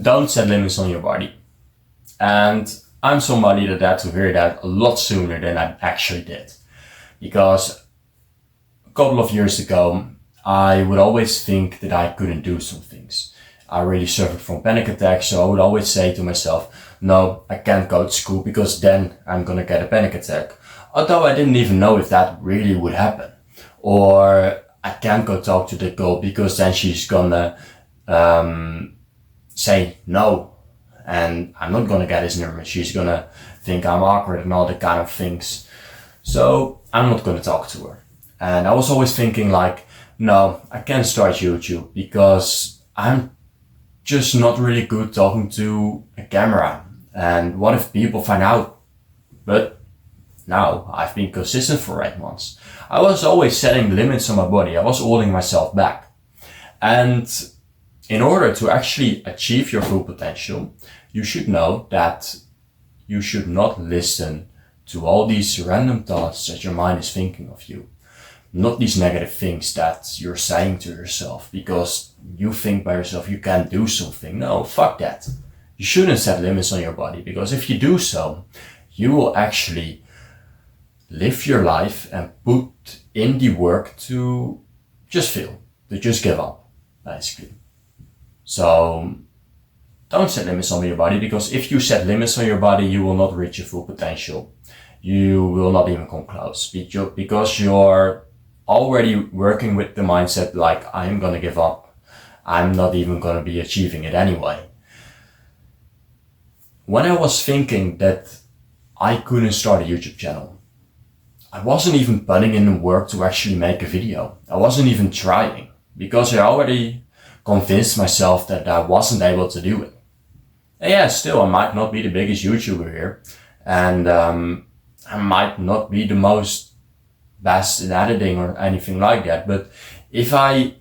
Don't set limits on your body. And I'm somebody that had to hear that a lot sooner than I actually did. Because a couple of years ago, I would always think that I couldn't do some things. I really suffered from panic attacks, so I would always say to myself, no, I can't go to school because then I'm gonna get a panic attack. Although I didn't even know if that really would happen. Or I can't go talk to the girl because then she's gonna say no. And I'm not gonna get his number. She's gonna think I'm awkward and all that kind of things. So I'm not gonna talk to her. And I was always thinking like, no, I can't start YouTube because I'm just not really good talking to a camera. And what if people find out? But now I've been consistent for 8 months. I was always setting limits on my body. I was holding myself back. And in order to actually achieve your full potential, you should know that you should not listen to all these random thoughts that your mind is thinking of you. Not these negative things that you're saying to yourself because you think by yourself you can't do something. No, fuck that. You shouldn't set limits on your body because if you do so, you will actually live your life and put in the work to just fail, to just give up, basically. So don't set limits on your body because if you set limits on your body, you will not reach your full potential. You will not even come close because you're already working with the mindset like, I'm gonna give up. I'm not even gonna be achieving it anyway. When I was thinking that I couldn't start a YouTube channel, I wasn't even putting in the work to actually make a video. I wasn't even trying because I already convinced myself that I wasn't able to do it. And yeah, still, I might not be the biggest YouTuber here. And I might not be the most best in editing or anything like that. But if I,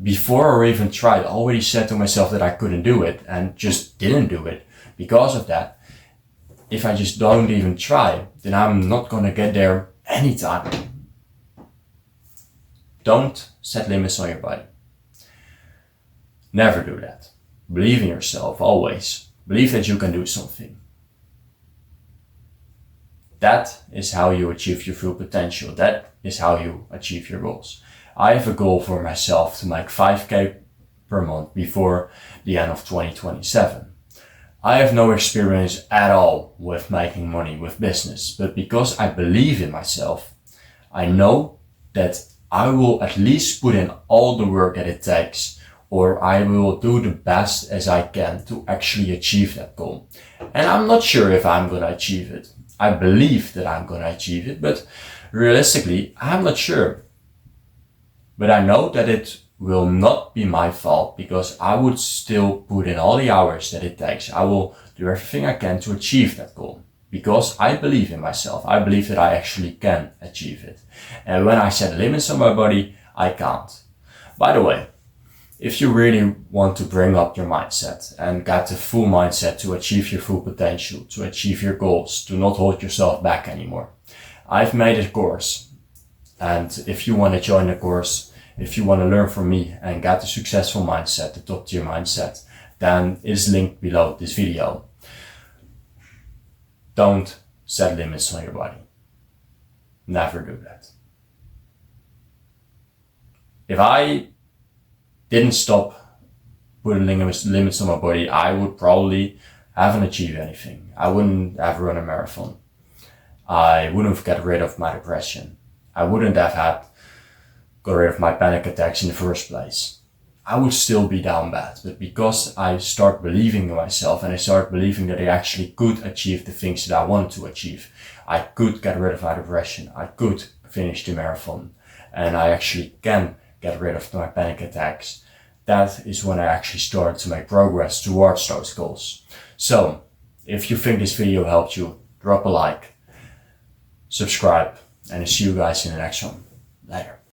before I even tried, already said to myself that I couldn't do it and just didn't do it because of that, if I just don't even try, then I'm not gonna get there anytime. Don't set limits on your body. Never do that. Believe in yourself, always. Believe that you can do something. That is how you achieve your full potential. That is how you achieve your goals. I have a goal for myself to make 5K per month before the end of 2027. I have no experience at all with making money with business, but because I believe in myself, I know that I will at least put in all the work that it takes, or I will do the best as I can to actually achieve that goal. And I'm not sure if I'm gonna achieve it. I believe that I'm gonna achieve it, but realistically, I'm not sure. But I know that it will not be my fault because I would still put in all the hours that it takes. I will do everything I can to achieve that goal because I believe in myself. I believe that I actually can achieve it. And when I set limits on my body, I can't. By the way, if you really want to bring up your mindset and get the full mindset to achieve your full potential, to achieve your goals, to not hold yourself back anymore, I've made a course. And if you want to join the course, if you want to learn from me and get the successful mindset, the top tier mindset, then it is linked below this video. Don't set limits on your body. Never do that. If I didn't stop putting limits on my body, I would probably haven't achieved anything. I wouldn't have run a marathon. I wouldn't have got rid of my depression. I wouldn't have got rid of my panic attacks in the first place. I would still be down bad, but because I start believing in myself and I start believing that I actually could achieve the things that I wanted to achieve, I could get rid of my depression. I could finish the marathon and I actually can get rid of my panic attacks. That is when I actually start to make progress towards those goals. So, if you think this video helped you, drop a like, subscribe, and I'll see you guys in the next one. Later.